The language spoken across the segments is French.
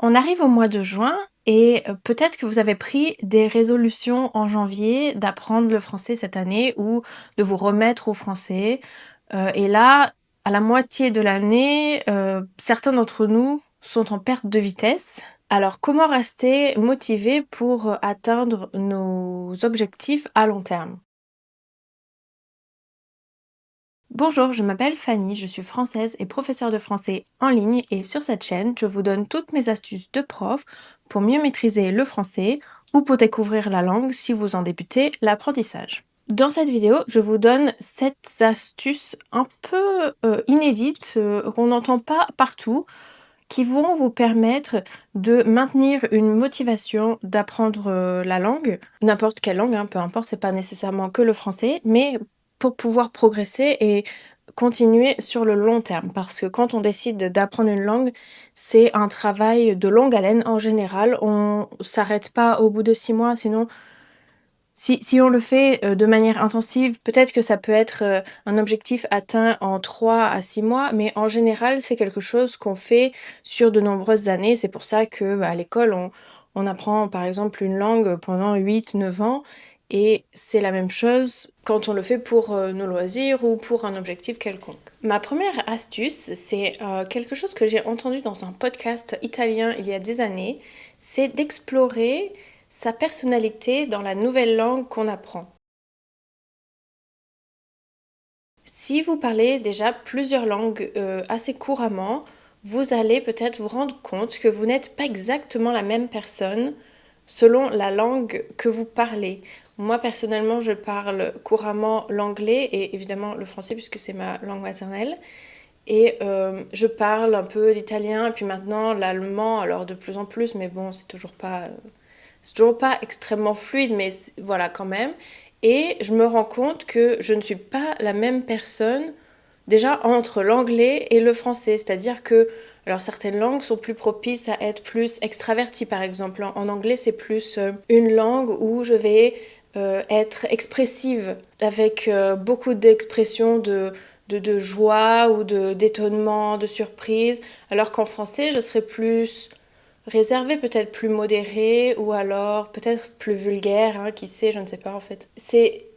On arrive au mois de juin et peut-être que vous avez pris des résolutions en janvier d'apprendre le français cette année ou de vous remettre au français. Et là, à la moitié de l'année, certains d'entre nous sont en perte de vitesse. Alors comment rester motivé pour, atteindre nos objectifs à long terme? Bonjour, je m'appelle Fanny, je suis française et professeure de français en ligne et sur cette chaîne, je vous donne toutes mes astuces de prof pour mieux maîtriser le français ou pour découvrir la langue si vous en débutez l'apprentissage. Dans cette vidéo, je vous donne 7 astuces un peu inédites qu'on n'entend pas partout qui vont vous permettre de maintenir une motivation d'apprendre la langue, n'importe quelle langue, hein, peu importe, c'est pas nécessairement que le français, mais pour pouvoir progresser et continuer sur le long terme. Parce que quand on décide d'apprendre une langue, c'est un travail de longue haleine en général. On s'arrête pas au bout de 6 mois, sinon si on le fait, de manière intensive, peut-être que ça peut être, un objectif atteint en 3 à 6 mois, mais en général, c'est quelque chose qu'on fait sur de nombreuses années. C'est pour ça que, à l'école, on apprend, par exemple, une langue pendant 8 9 ans et c'est la même chose quand on le fait pour, nos loisirs ou pour un objectif quelconque. Ma première astuce, c'est, quelque chose que j'ai entendu dans un podcast italien il y a des années, c'est d'explorer sa personnalité dans la nouvelle langue qu'on apprend. Si vous parlez déjà plusieurs langues assez couramment, vous allez peut-être vous rendre compte que vous n'êtes pas exactement la même personne selon la langue que vous parlez. Moi personnellement, je parle couramment l'anglais et évidemment le français puisque c'est ma langue maternelle. Et je parle un peu l'italien et puis maintenant l'allemand, alors de plus en plus, mais bon, c'est toujours pas extrêmement fluide, mais voilà quand même. Et je me rends compte que je ne suis pas la même personne déjà entre l'anglais et le français. C'est-à-dire que, alors certaines langues sont plus propices à être plus extraverties par exemple. En anglais, c'est plus une langue où je vais être expressive avec beaucoup d'expressions de joie ou d'étonnement, de surprise. Alors qu'en français, je serais plus réservé, peut-être plus modéré ou alors peut-être plus vulgaire, hein, qui sait, je ne sais pas en fait. C'est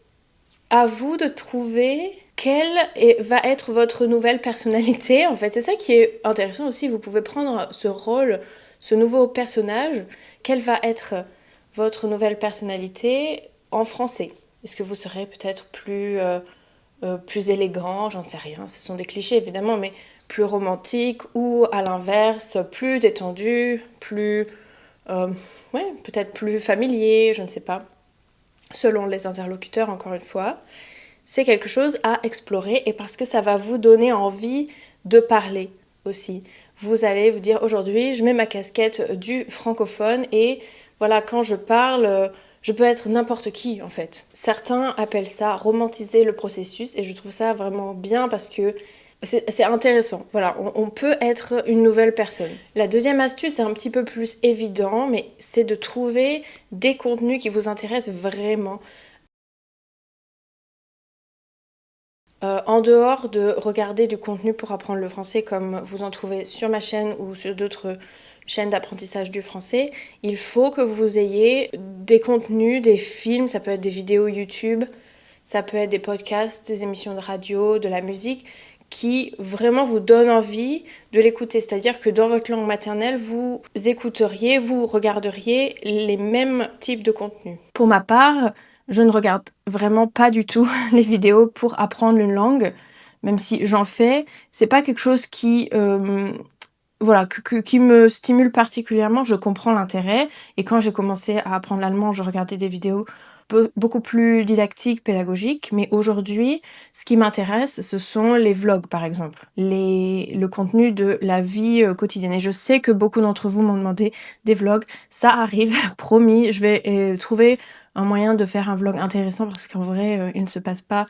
à vous de trouver va être votre nouvelle personnalité. En fait, c'est ça qui est intéressant aussi. Vous pouvez prendre ce rôle, ce nouveau personnage. Quelle va être votre nouvelle personnalité en français? Est-ce que vous serez peut-être plus élégant, j'en sais rien, ce sont des clichés évidemment, mais plus romantique ou à l'inverse, plus détendu, plus, euh, ouais, peut-être plus familier, je ne sais pas, selon les interlocuteurs encore une fois. C'est quelque chose à explorer et parce que ça va vous donner envie de parler aussi. Vous allez vous dire aujourd'hui, je mets ma casquette du francophone et voilà, quand je parle, je peux être n'importe qui en fait. Certains appellent ça romantiser le processus et je trouve ça vraiment bien parce que c'est intéressant. Voilà, on peut être une nouvelle personne. La deuxième astuce, c'est un petit peu plus évident, mais c'est de trouver des contenus qui vous intéressent vraiment. En dehors de regarder du contenu pour apprendre le français comme vous en trouvez sur ma chaîne ou sur d'autres chaînes d'apprentissage du français, il faut que vous ayez des contenus, des films, ça peut être des vidéos YouTube, ça peut être des podcasts, des émissions de radio, de la musique, qui vraiment vous donnent envie de l'écouter. C'est-à-dire que dans votre langue maternelle, vous écouteriez, vous regarderiez les mêmes types de contenus. Pour ma part, je ne regarde vraiment pas du tout les vidéos pour apprendre une langue, même si j'en fais. C'est pas quelque chose qui, voilà, qui me stimule particulièrement. Je comprends l'intérêt et quand j'ai commencé à apprendre l'allemand, je regardais des vidéos beaucoup plus didactiques, pédagogiques. Mais aujourd'hui, ce qui m'intéresse, ce sont les vlogs, par exemple, le contenu de la vie quotidienne. Et je sais que beaucoup d'entre vous m'ont demandé des vlogs. Ça arrive, promis. Je vais trouver un moyen de faire un vlog intéressant parce qu'en vrai, il ne se passe pas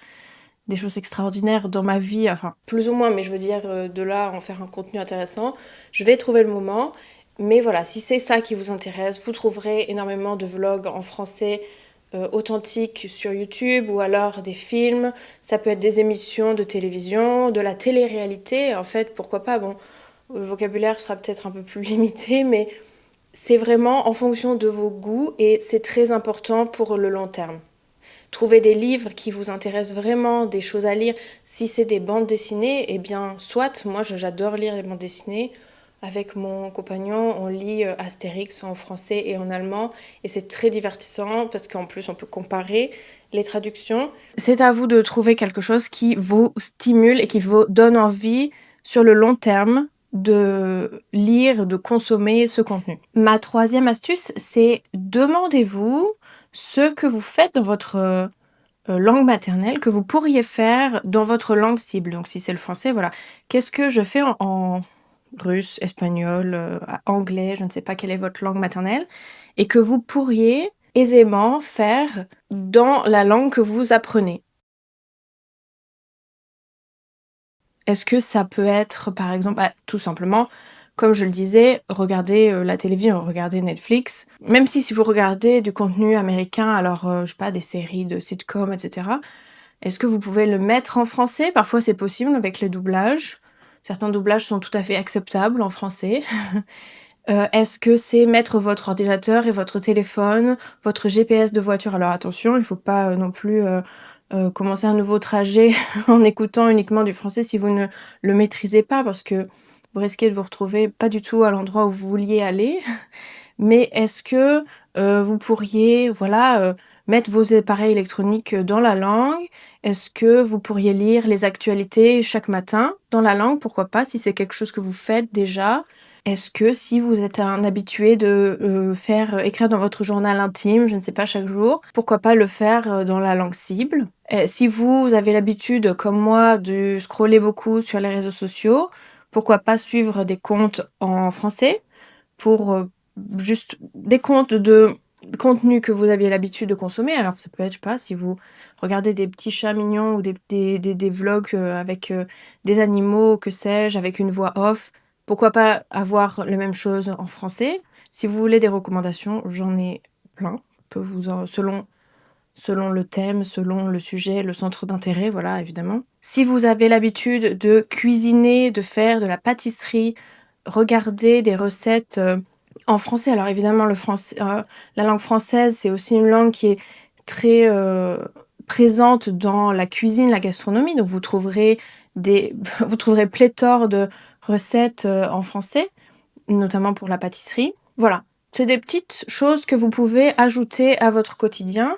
des choses extraordinaires dans ma vie, enfin plus ou moins, mais je veux dire de là en faire un contenu intéressant. Je vais trouver le moment, mais voilà, si c'est ça qui vous intéresse, vous trouverez énormément de vlogs en français authentiques sur YouTube ou alors des films. Ça peut être des émissions de télévision, de la télé-réalité, en fait, pourquoi pas, bon. Le vocabulaire sera peut-être un peu plus limité, mais c'est vraiment en fonction de vos goûts et c'est très important pour le long terme. Trouvez des livres qui vous intéressent vraiment, des choses à lire. Si c'est des bandes dessinées, eh bien, soit, moi j'adore lire les bandes dessinées. Avec mon compagnon, on lit Astérix en français et en allemand. Et c'est très divertissant parce qu'en plus, on peut comparer les traductions. C'est à vous de trouver quelque chose qui vous stimule et qui vous donne envie sur le long terme de lire, de consommer ce contenu. Ma troisième astuce, c'est demandez-vous ce que vous faites dans votre langue maternelle que vous pourriez faire dans votre langue cible. Donc si c'est le français, voilà. Qu'est-ce que je fais en russe, espagnol, anglais, je ne sais pas quelle est votre langue maternelle, et que vous pourriez aisément faire dans la langue que vous apprenez. Est-ce que ça peut être, par exemple, tout simplement, comme je le disais, regarder la télévision, regarder Netflix. Même si vous regardez du contenu américain, alors, je sais pas, des séries de sitcoms, etc., est-ce que vous pouvez le mettre en français? Parfois, c'est possible avec les doublages. Certains doublages sont tout à fait acceptables en français. Est-ce que c'est mettre votre ordinateur et votre téléphone, votre GPS de voiture? Alors attention, il faut pas, non plus, commencer un nouveau trajet en écoutant uniquement du français si vous ne le maîtrisez pas, parce que vous risquez de vous retrouver pas du tout à l'endroit où vous vouliez aller. Mais est-ce que, vous pourriez, voilà, mettre vos appareils électroniques, dans la langue? Est-ce que vous pourriez lire les actualités chaque matin dans la langue? Pourquoi pas, si c'est quelque chose que vous faites déjà? Est-ce que si vous êtes un habitué de, faire écrire dans votre journal intime, je ne sais pas, chaque jour, pourquoi pas le faire, dans la langue cible? Si vous avez l'habitude, comme moi, de scroller beaucoup sur les réseaux sociaux, pourquoi pas suivre des comptes en français pour, juste des comptes de contenu que vous aviez l'habitude de consommer. Alors ça peut être, je sais pas, si vous regardez des petits chats mignons ou des vlogs, avec, des animaux, que sais-je, avec une voix off, pourquoi pas avoir la même chose en français? Si vous voulez des recommandations, j'en ai plein. Je peux vous en selon le thème, selon le sujet, le centre d'intérêt, voilà, évidemment. Si vous avez l'habitude de cuisiner, de faire de la pâtisserie, regardez des recettes, en français. Alors évidemment le français, la langue française, c'est aussi une langue qui est très, présente dans la cuisine, la gastronomie, donc vous trouverez des vous trouverez pléthore de recettes, en français, notamment pour la pâtisserie. Voilà, c'est des petites choses que vous pouvez ajouter à votre quotidien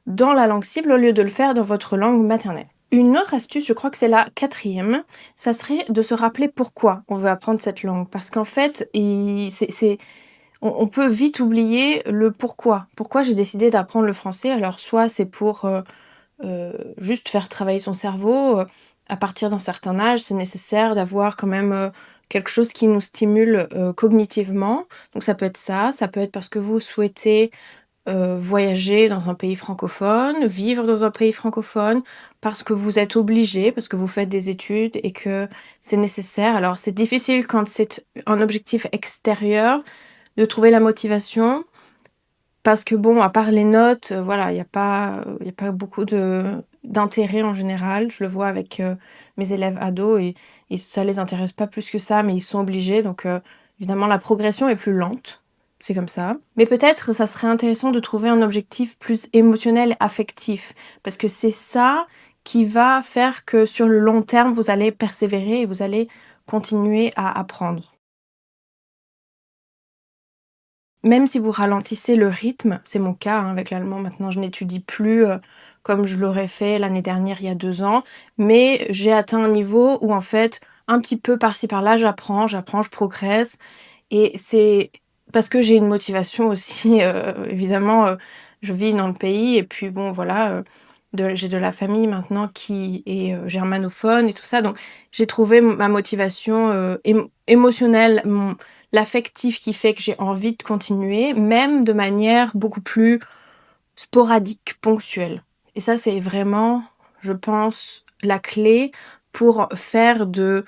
dans la langue cible au lieu de le faire dans votre langue maternelle. Une autre astuce, je crois que c'est la quatrième, ça serait de se rappeler pourquoi on veut apprendre cette langue. Parce qu'en fait, on peut vite oublier le pourquoi. Pourquoi j'ai décidé d'apprendre le français? Alors soit c'est pour juste faire travailler son cerveau. À partir d'un certain âge, c'est nécessaire d'avoir quand même quelque chose qui nous stimule cognitivement. Donc ça peut être parce que vous souhaitez voyager dans un pays francophone, vivre dans un pays francophone, parce que vous êtes obligé, parce que vous faites des études et que c'est nécessaire. Alors c'est difficile quand c'est un objectif extérieur de trouver la motivation, parce que bon, à part les notes, voilà, il y a pas beaucoup d'intérêt en général. Je le vois avec, mes élèves ados et ça les intéresse pas plus que ça, mais ils sont obligés donc évidemment la progression est plus lente. C'est comme ça. Mais peut-être ça serait intéressant de trouver un objectif plus émotionnel, affectif, parce que c'est ça qui va faire que sur le long terme, vous allez persévérer et vous allez continuer à apprendre. Même si vous ralentissez le rythme, c'est mon cas, hein, avec l'allemand maintenant je n'étudie plus, comme je l'aurais fait l'année dernière, il y a 2 ans, mais j'ai atteint un niveau où en fait, un petit peu par-ci par-là, j'apprends, je progresse et c'est parce que j'ai une motivation aussi, évidemment, je vis dans le pays et puis bon voilà, j'ai de la famille maintenant qui est, germanophone et tout ça, donc j'ai trouvé ma motivation, émotionnelle, l'affectif qui fait que j'ai envie de continuer, même de manière beaucoup plus sporadique, ponctuelle. Et ça, c'est vraiment, je pense, la clé pour faire de,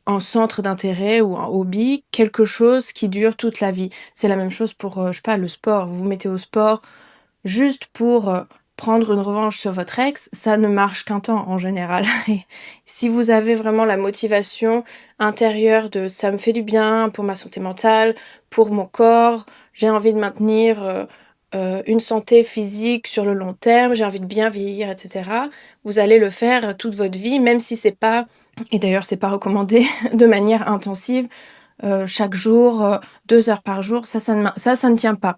un centre d'intérêt ou un hobby, quelque chose qui dure toute la vie. C'est la même chose pour, je sais pas, le sport. Vous vous mettez au sport juste pour, prendre une revanche sur votre ex, ça ne marche qu'un temps en général. Et si vous avez vraiment la motivation intérieure de ça me fait du bien pour ma santé mentale, pour mon corps, j'ai envie de maintenir une santé physique sur le long terme, j'ai envie de bien vieillir, etc. Vous allez le faire toute votre vie, même si c'est pas, et d'ailleurs c'est pas recommandé de manière intensive, chaque jour, 2 heures par jour, ça ne tient pas.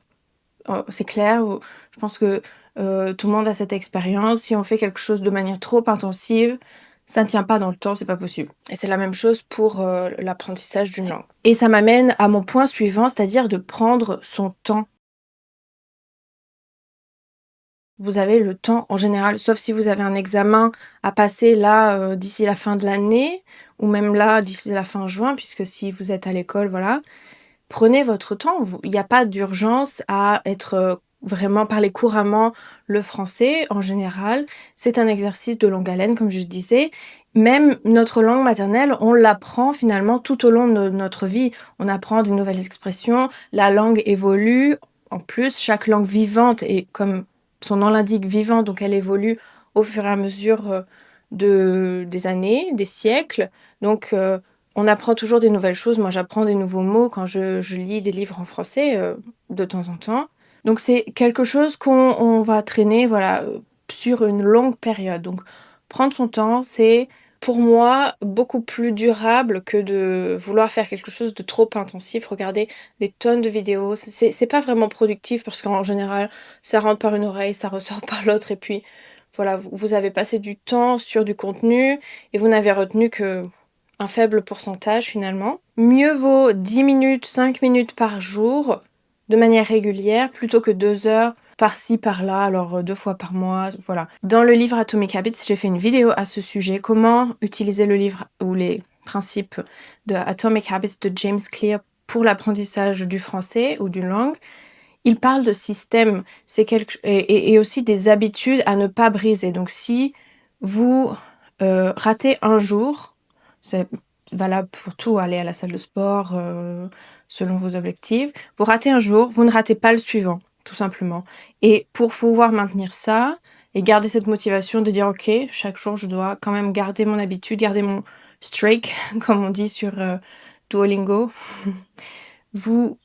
C'est clair, je pense que tout le monde a cette expérience. Si on fait quelque chose de manière trop intensive, ça ne tient pas dans le temps, c'est pas possible. Et c'est la même chose pour l'apprentissage d'une langue. Et ça m'amène à mon point suivant, c'est-à-dire de prendre son temps. Vous avez le temps en général, sauf si vous avez un examen à passer là d'ici la fin de l'année, ou même là d'ici la fin juin, puisque si vous êtes à l'école, voilà. Prenez votre temps, il n'y a pas d'urgence à être vraiment parler couramment le français en général. C'est un exercice de longue haleine, comme je disais. Même notre langue maternelle, on l'apprend finalement tout au long de notre vie. On apprend des nouvelles expressions, la langue évolue. En plus, chaque langue vivante est, comme son nom l'indique, vivante, donc elle évolue au fur et à mesure des années, des siècles. Donc, on apprend toujours des nouvelles choses. Moi, j'apprends des nouveaux mots quand je lis des livres en français de temps en temps. Donc, c'est quelque chose qu'on va traîner voilà, sur une longue période. Donc, prendre son temps, c'est pour moi beaucoup plus durable que de vouloir faire quelque chose de trop intensif. Regarder des tonnes de vidéos, c'est pas vraiment productif parce qu'en général, ça rentre par une oreille, ça ressort par l'autre. Et puis, voilà, vous avez passé du temps sur du contenu et vous n'avez retenu que un faible pourcentage finalement. Mieux vaut 10 minutes, 5 minutes par jour de manière régulière plutôt que 2 heures par-ci par-là, alors 2 fois par mois, voilà. Dans le livre Atomic Habits, j'ai fait une vidéo à ce sujet, comment utiliser le livre ou les principes de Atomic Habits de James Clear pour l'apprentissage du français ou d'une langue. Il parle de système, et aussi des habitudes à ne pas briser. Donc si vous ratez un jour, c'est valable pour tout, aller à la salle de sport, selon vos objectifs. Vous ratez un jour, vous ne ratez pas le suivant, tout simplement. Et pour pouvoir maintenir ça et garder cette motivation de dire ok, chaque jour je dois quand même garder mon habitude, garder mon streak, comme on dit sur Duolingo. Vous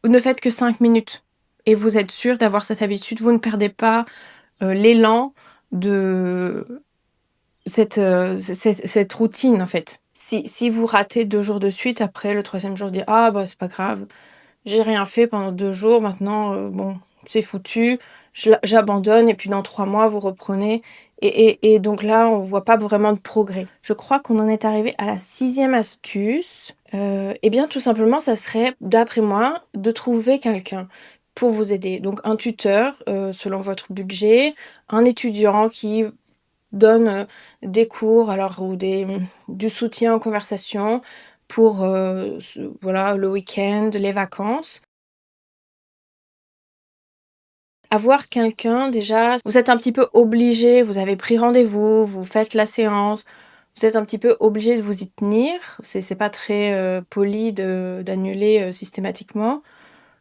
ne faites que 5 minutes et vous êtes sûr d'avoir cette habitude. Vous ne perdez pas l'élan de cette routine en fait. Si vous ratez 2 jours de suite, après le 3e jour, dire ah bah c'est pas grave, j'ai rien fait pendant 2 jours, maintenant bon c'est foutu, j'abandonne et puis dans 3 mois vous reprenez et donc là on voit pas vraiment de progrès. Je crois qu'on en est arrivé à la 6e astuce. Et bien tout simplement ça serait d'après moi de trouver quelqu'un pour vous aider. Donc un tuteur selon votre budget, un étudiant qui donne des cours alors ou du soutien en conversation pour voilà, le week-end, les vacances. Avoir quelqu'un déjà, vous êtes un petit peu obligé, vous avez pris rendez-vous, vous faites la séance, vous êtes un petit peu obligé de vous y tenir. C'est pas très poli d'annuler systématiquement.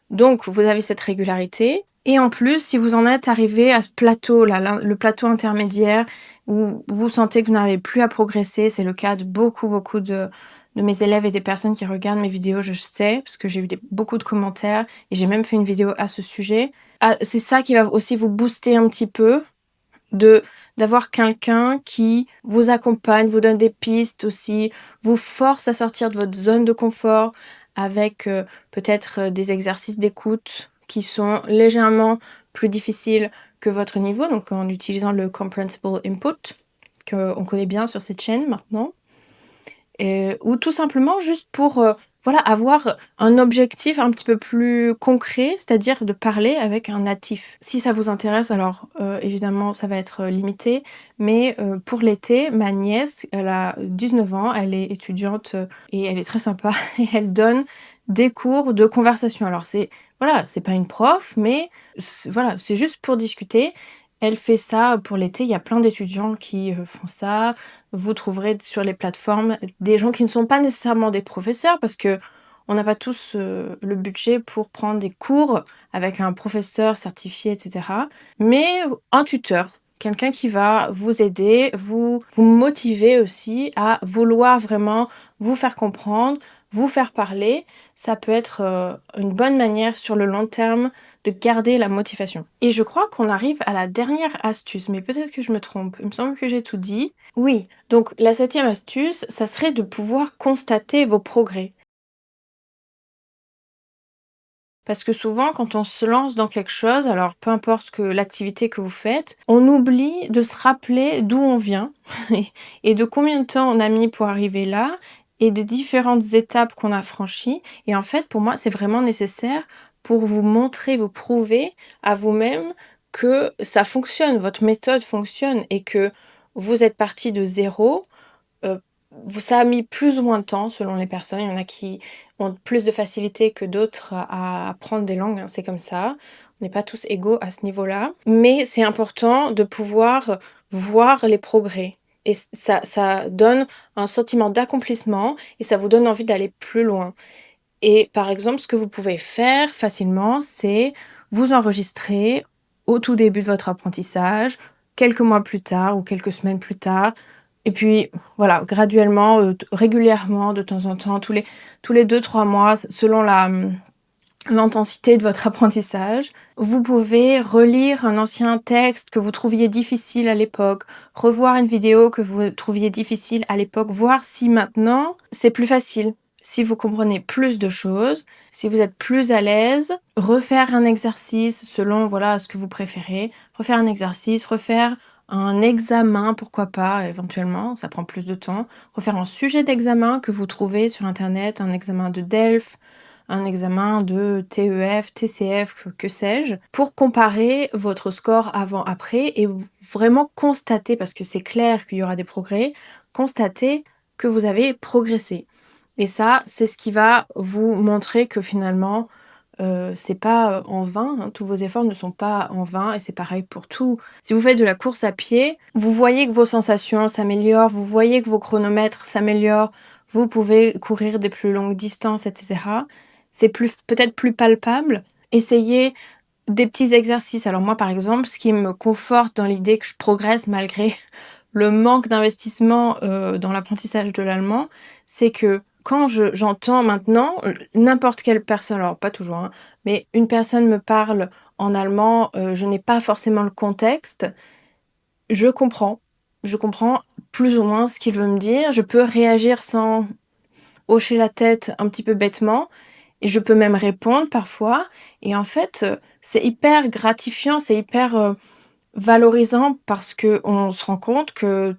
Donc, vous avez cette régularité. Et en plus, si vous en êtes arrivé à ce plateau-là, le plateau intermédiaire, où vous sentez que vous n'arrivez plus à progresser, c'est le cas de beaucoup de mes élèves et des personnes qui regardent mes vidéos, je sais, parce que j'ai eu beaucoup de commentaires, et j'ai même fait une vidéo à ce sujet. Ah, c'est ça qui va aussi vous booster un petit peu, d'avoir quelqu'un qui vous accompagne, vous donne des pistes aussi, vous force à sortir de votre zone de confort avec peut-être des exercices d'écoute qui sont légèrement plus difficiles que votre niveau, donc en utilisant le Comprehensible Input, qu'on connaît bien sur cette chaîne maintenant. Ou tout simplement juste pour voilà, avoir un objectif un petit peu plus concret, c'est-à-dire de parler avec un natif. Si ça vous intéresse, alors évidemment ça va être limité, mais pour l'été, ma nièce, elle a 19 ans, elle est étudiante et elle est très sympa et elle donne des cours de conversation. Alors voilà, c'est pas une prof, mais voilà, c'est juste pour discuter. Elle fait ça pour l'été, il y a plein d'étudiants qui font ça. Vous trouverez sur les plateformes des gens qui ne sont pas nécessairement des professeurs parce que on n'a pas tous le budget pour prendre des cours avec un professeur certifié, etc. Mais un tuteur, quelqu'un qui va vous aider, vous motiver aussi à vouloir vraiment vous faire comprendre, vous faire parler, ça peut être une bonne manière sur le long terme de garder la motivation. Et je crois qu'on arrive à la dernière astuce, mais peut-être que je me trompe. Il me semble que j'ai tout dit. Oui, donc la 7e astuce, ça serait de pouvoir constater vos progrès. Parce que souvent, quand on se lance dans quelque chose, alors peu importe l'activité que vous faites, on oublie de se rappeler d'où on vient et de combien de temps on a mis pour arriver là et des différentes étapes qu'on a franchies. Et en fait, pour moi, c'est vraiment nécessaire pour vous montrer, vous prouver à vous-même que ça fonctionne, votre méthode fonctionne et que vous êtes parti de zéro. Ça a mis plus ou moins de temps selon les personnes. Il y en a qui ont plus de facilité que d'autres à apprendre des langues, hein, c'est comme ça. On n'est pas tous égaux à ce niveau-là. Mais c'est important de pouvoir voir les progrès. Et ça donne un sentiment d'accomplissement et ça vous donne envie d'aller plus loin. Et par exemple, ce que vous pouvez faire facilement, c'est vous enregistrer au tout début de votre apprentissage, quelques mois plus tard ou quelques semaines plus tard. Et puis voilà, graduellement, régulièrement, de temps en temps, tous les 2-3 mois, selon l'intensité de votre apprentissage. Vous pouvez relire un ancien texte que vous trouviez difficile à l'époque, revoir une vidéo que vous trouviez difficile à l'époque, voir si maintenant c'est plus facile. Si vous comprenez plus de choses, si vous êtes plus à l'aise, refaire un exercice selon ce que vous préférez, refaire un exercice, refaire un examen, pourquoi pas, éventuellement, ça prend plus de temps, refaire un sujet d'examen que vous trouvez sur internet, un examen de DELF, un examen de TEF, TCF, que sais-je, pour comparer votre score avant-après et vraiment constater, parce que c'est clair qu'il y aura des progrès, constater que vous avez progressé. Et ça, c'est ce qui va vous montrer que finalement, c'est pas en vain, hein, tous vos efforts ne sont pas en vain et c'est pareil pour tout. Si vous faites de la course à pied, vous voyez que vos sensations s'améliorent, vous voyez que vos chronomètres s'améliorent, vous pouvez courir des plus longues distances, etc. C'est peut-être plus palpable. Essayez des petits exercices. Alors moi, par exemple, ce qui me conforte dans l'idée que je progresse malgré le manque d'investissement dans l'apprentissage de l'allemand, c'est que quand j'entends maintenant n'importe quelle personne, alors pas toujours, hein, mais une personne me parle en allemand, je n'ai pas forcément le contexte, je comprends. Je comprends plus ou moins ce qu'il veut me dire. Je peux réagir sans hocher la tête un petit peu bêtement et je peux même répondre parfois. Et en fait, c'est hyper gratifiant, c'est hyper valorisant parce qu'on se rend compte que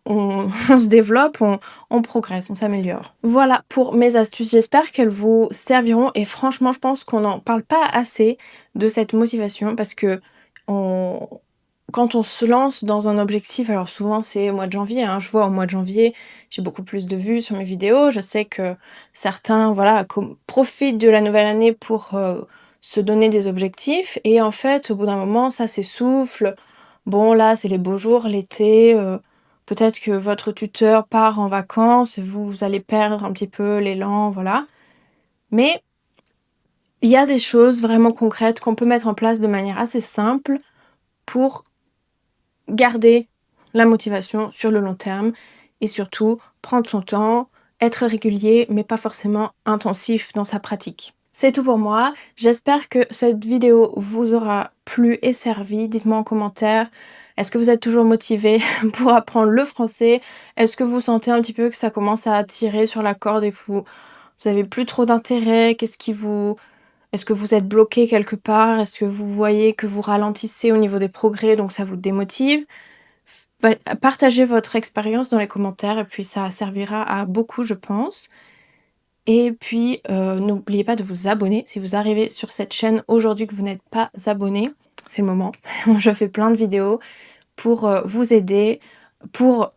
on se développe, on progresse, on s'améliore. Voilà pour mes astuces, j'espère qu'elles vous serviront et franchement, je pense qu'on n'en parle pas assez de cette motivation parce que quand on se lance dans un objectif, alors souvent c'est au mois de janvier, hein, je vois au mois de janvier, j'ai beaucoup plus de vues sur mes vidéos, je sais que certains profitent de la nouvelle année pour se donner des objectifs et en fait au bout d'un moment ça s'essouffle. Bon là c'est les beaux jours, l'été, peut-être que votre tuteur part en vacances, vous allez perdre un petit peu l'élan, voilà. Mais il y a des choses vraiment concrètes qu'on peut mettre en place de manière assez simple pour garder la motivation sur le long terme et surtout prendre son temps, être régulier mais pas forcément intensif dans sa pratique. C'est tout pour moi, j'espère que cette vidéo vous aura plu et servi. Dites-moi en commentaire, est-ce que vous êtes toujours motivé pour apprendre le français? Est-ce que vous sentez un petit peu que ça commence à tirer sur la corde et que vous avez plus trop d'intérêt? Est-ce que vous êtes bloqué quelque part? Est-ce que vous voyez que vous ralentissez au niveau des progrès, donc ça vous démotive? Partagez votre expérience dans les commentaires et puis ça servira à beaucoup, je pense. Et puis, n'oubliez pas de vous abonner. Si vous arrivez sur cette chaîne aujourd'hui que vous n'êtes pas abonné, c'est le moment. Je fais plein de vidéos pour vous aider, pour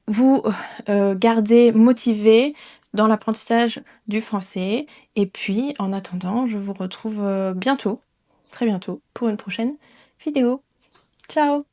vous garder motivé dans l'apprentissage du français. Et puis, en attendant, je vous retrouve bientôt, très bientôt, pour une prochaine vidéo. Ciao!